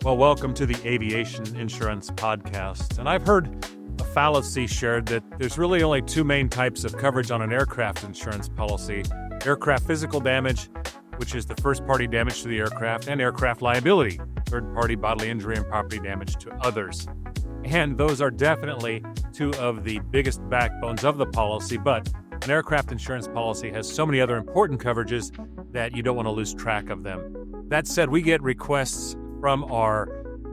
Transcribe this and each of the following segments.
Well, welcome to the Aviation Insurance Podcast. And I've heard a fallacy shared that there's really only two main types of coverage on an aircraft insurance policy: aircraft physical damage, which is the first-party damage to the aircraft, and aircraft liability, third-party bodily injury and property damage to others. And those are definitely two of the biggest backbones of the policy, but an aircraft insurance policy has so many other important coverages that you don't want to lose track of them. That said, we get requests from our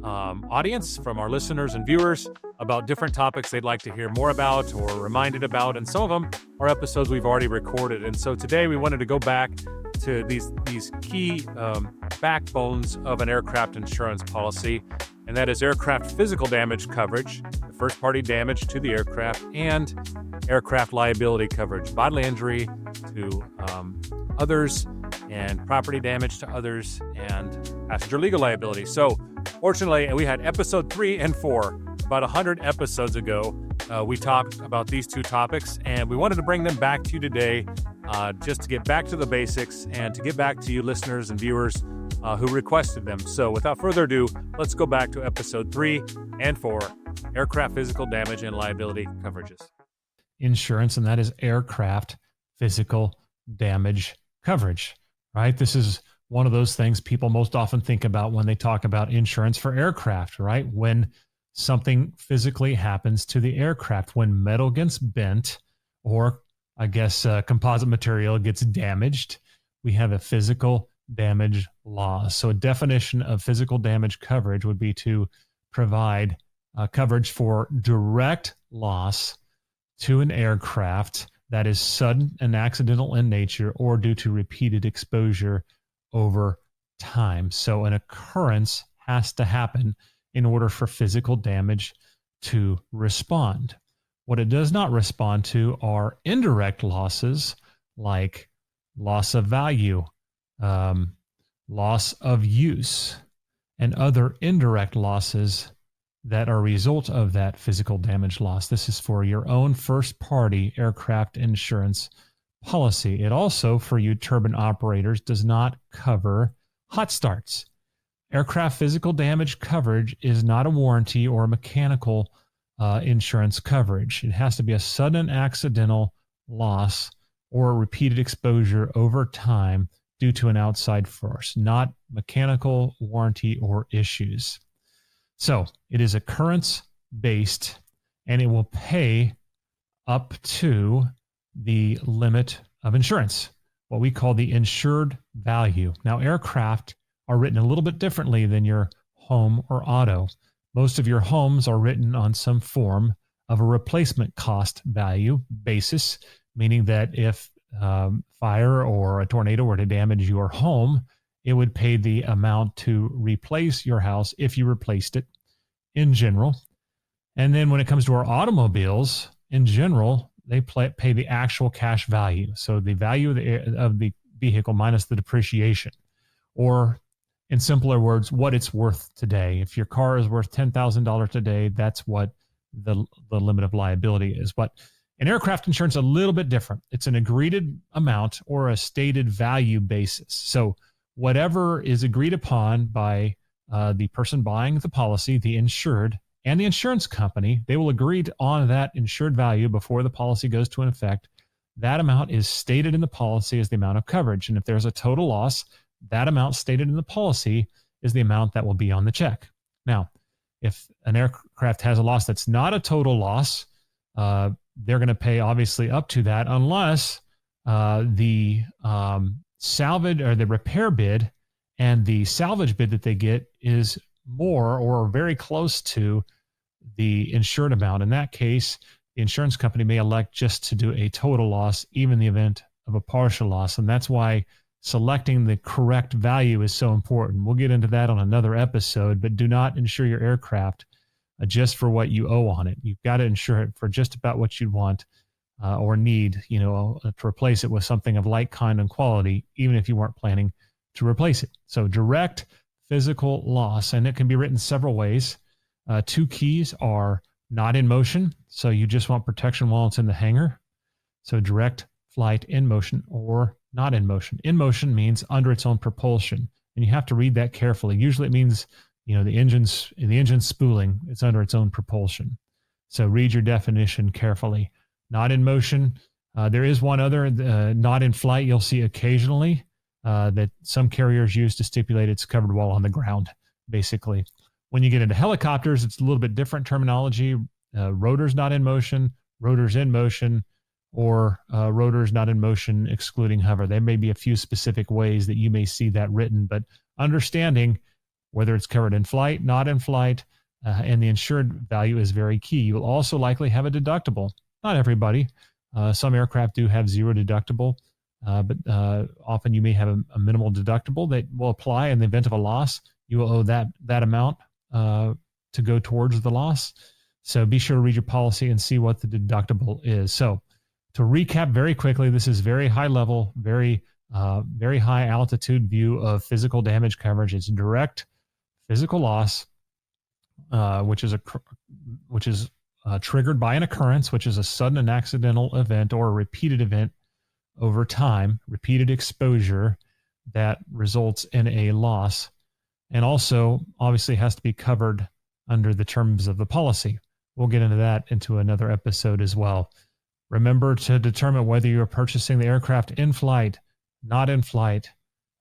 audience, from our listeners and viewers, about different topics they'd like to hear more about or reminded about, and some of them are episodes we've already recorded. And so today we wanted to go back to these key backbones of an aircraft insurance policy, and that is aircraft physical damage coverage, the first-party damage to the aircraft, and aircraft liability coverage, bodily injury to others, and property damage to others, and passenger legal liability. So, fortunately, we had episode 3 and 4, about 100 episodes ago. We talked about these two topics, and we wanted to bring them back to you today, just to get back to the basics and to get back to you listeners and viewers who requested them. So, without further ado, let's go back to episode 3 and 4, aircraft physical damage and liability coverages. Insurance, and that is aircraft physical damage coverage, right? This is one of those things people most often think about when they talk about insurance for aircraft, right? When something physically happens to the aircraft, when metal gets bent, or composite material gets damaged, we have a physical damage loss. So a definition of physical damage coverage would be to provide coverage for direct loss to an aircraft that is sudden and accidental in nature or due to repeated exposure over time. So an occurrence has to happen in order for physical damage to respond. What it does not respond to are indirect losses like loss of value, loss of use, and other indirect losses that are a result of that physical damage loss. This is for your own first-party aircraft insurance policy. It also, for you turbine operators, does not cover hot starts. Aircraft physical damage coverage is not a warranty or mechanical insurance coverage. It has to be a sudden accidental loss or repeated exposure over time due to an outside force, not mechanical, warranty, or issues. So it is occurrence-based, and it will pay up to the limit of insurance, what we call the insured value. Now, aircraft are written a little bit differently than your home or auto. Most of your homes are written on some form of a replacement cost value basis, meaning that if fire or a tornado were to damage your home, it would pay the amount to replace your house if you replaced it in general. And then when it comes to our automobiles, in general, they pay the actual cash value. So the value of the vehicle minus the depreciation, or in simpler words, what it's worth today. If your car is worth $10,000 today, that's what the limit of liability is. But in aircraft insurance, a little bit different. It's an agreed amount or a stated value basis. So whatever is agreed upon by the person buying the policy, the insured, and the insurance company, they will agree on that insured value before the policy goes to effect. That amount is stated in the policy as the amount of coverage. And if there's a total loss, that amount stated in the policy is the amount that will be on the check. Now, if an aircraft has a loss that's not a total loss, they're going to pay obviously up to that unless the salvage or the repair bid and the salvage bid that they get is more or very close to the insured amount. In that case, the insurance company may elect just to do a total loss, even in the event of a partial loss. And that's why selecting the correct value is so important. We'll get into that on another episode, but do not insure your aircraft just for what you owe on it. You've got to insure it for just about what you'd want or need, to replace it with something of like kind and quality, even if you weren't planning to replace it. So direct physical loss, and it can be written several ways. Two keys are not in motion, so you just want protection while it's in the hangar. So direct flight in motion or not in motion. In motion means under its own propulsion, and you have to read that carefully. Usually it means the engine's spooling. It's under its own propulsion. So read your definition carefully. Not in motion. There is one other, not in flight, you'll see occasionally that some carriers use to stipulate it's covered while on the ground, basically. When you get into helicopters, it's a little bit different terminology. Rotors not in motion, rotors in motion, or rotors not in motion excluding hover. There may be a few specific ways that you may see that written, but understanding whether it's covered in flight, not in flight, and the insured value is very key. You will also likely have a deductible. Not everybody. Some aircraft do have zero deductible, but often you may have a minimal deductible that will apply in the event of a loss. You will owe that amount to go towards the loss. So be sure to read your policy and see what the deductible is. So to recap very quickly, this is very high level, very high altitude view of physical damage coverage. It's direct physical loss, which is triggered by an occurrence, which is a sudden and accidental event or a repeated event over time, repeated exposure that results in a loss, and also obviously has to be covered under the terms of the policy. We'll get into that into another episode as well. Remember to determine whether you are purchasing the aircraft in flight, not in flight,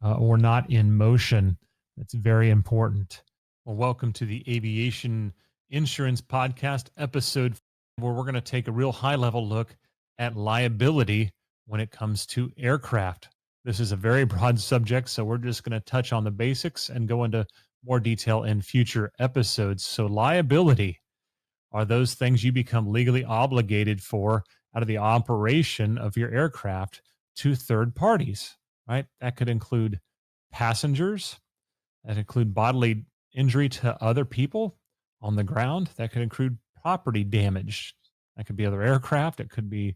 or not in motion. That's very important. Well, welcome to the Aviation Insurance Podcast episode, where we're going to take a real high-level look at liability when it comes to aircraft. This is a very broad subject, so we're just going to touch on the basics and go into more detail in future episodes. So liability are those things you become legally obligated for out of the operation of your aircraft to third parties, right? That could include passengers, that include bodily injury to other people on the ground, that could include property damage. That could be other aircraft. It could be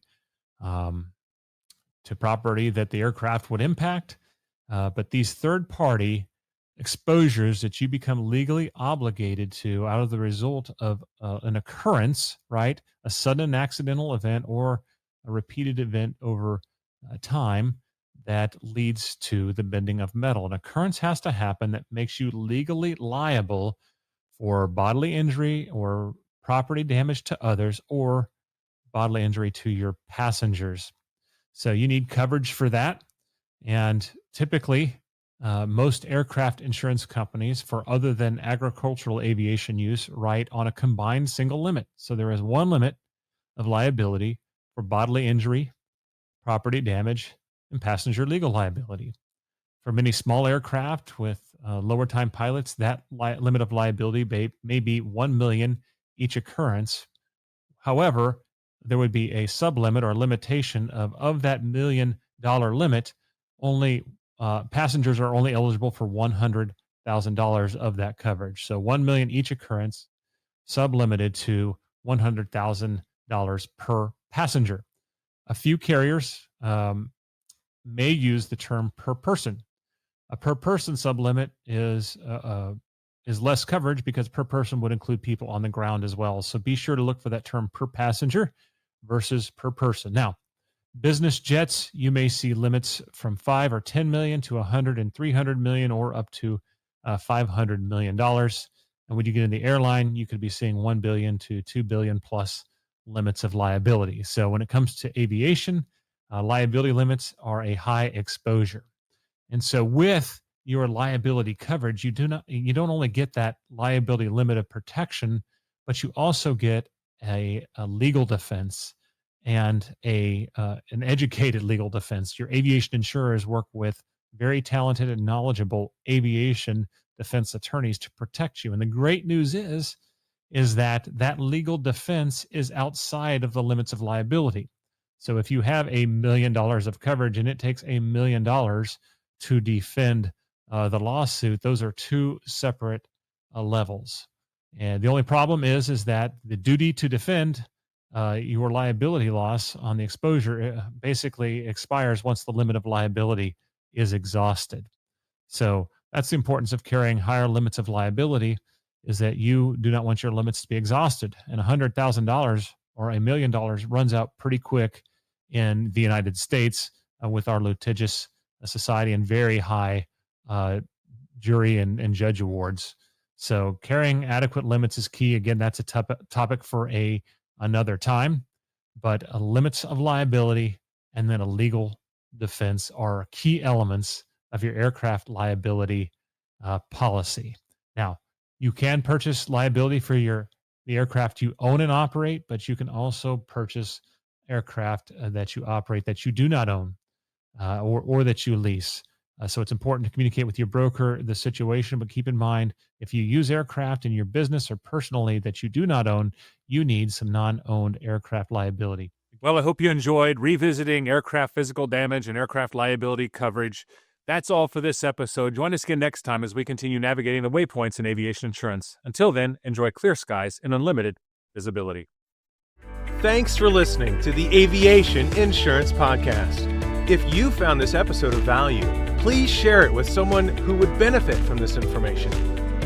to property that the aircraft would impact. But these third-party exposures that you become legally obligated to out of the result of an occurrence, right? A sudden accidental event or a repeated event over time that leads to the bending of metal. An occurrence has to happen that makes you legally liable for bodily injury or property damage to others or bodily injury to your passengers. So you need coverage for that. And typically, most aircraft insurance companies for other than agricultural aviation use write on a combined single limit. So there is one limit of liability for bodily injury, property damage, and passenger legal liability. For many small aircraft with lower time pilots, that limit of liability may be $1 million each occurrence. However, there would be a sublimit or limitation of that $1 million limit. Only passengers are only eligible for $100,000 of that coverage. So $1 million each occurrence, sublimited to $100,000 per passenger. A few carriers may use the term per person. A per person sublimit is less coverage because per person would include people on the ground as well. So be sure to look for that term per passenger versus per person. Now, business jets, you may see limits from 5 or 10 million to 100 and 300 million or up to $500 million. And when you get in the airline, you could be seeing 1 billion to 2 billion plus limits of liability. So when it comes to aviation, liability limits are a high exposure. And so with your liability coverage, you don't only get that liability limit of protection, but you also get a legal defense and an educated legal defense. Your aviation insurers work with very talented and knowledgeable aviation defense attorneys to protect you. And the great news is that legal defense is outside of the limits of liability. So if you have $1 million of coverage and it takes $1 million to defend the lawsuit, those are two separate levels. And the only problem is that the duty to defend your liability loss on the exposure basically expires once the limit of liability is exhausted. So that's the importance of carrying higher limits of liability, is that you do not want your limits to be exhausted. And $100,000 or $1 million runs out pretty quick in the United States with our litigious society and very high jury and judge awards. So carrying adequate limits is key. Again, that's a topic for another time, but limits of liability and then a legal defense are key elements of your aircraft liability policy. Now, you can purchase liability for the aircraft you own and operate, but you can also purchase aircraft that you operate that you do not own or that you lease. So it's important to communicate with your broker the situation, but keep in mind, if you use aircraft in your business or personally that you do not own, you need some non-owned aircraft liability. Well, I hope you enjoyed revisiting aircraft physical damage and aircraft liability coverage. That's all for this episode. Join us again next time as we continue navigating the waypoints in aviation insurance. Until then, enjoy clear skies and unlimited visibility. Thanks for listening to the Aviation Insurance Podcast. If you found this episode of value, please share it with someone who would benefit from this information.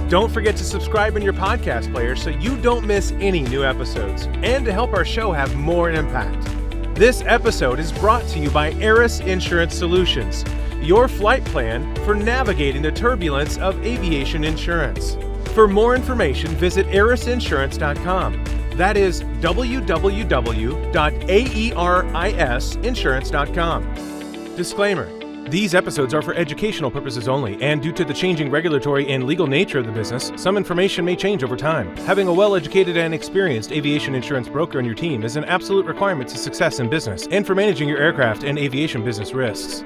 Don't forget to subscribe in your podcast player so you don't miss any new episodes and to help our show have more impact. This episode is brought to you by Aeris Insurance Solutions, your flight plan for navigating the turbulence of aviation insurance. For more information, visit aerisinsurance.com. That is www.aerisinsurance.com. Disclaimer: these episodes are for educational purposes only, and due to the changing regulatory and legal nature of the business, some information may change over time. Having a well-educated and experienced aviation insurance broker on your team is an absolute requirement to success in business and for managing your aircraft and aviation business risks.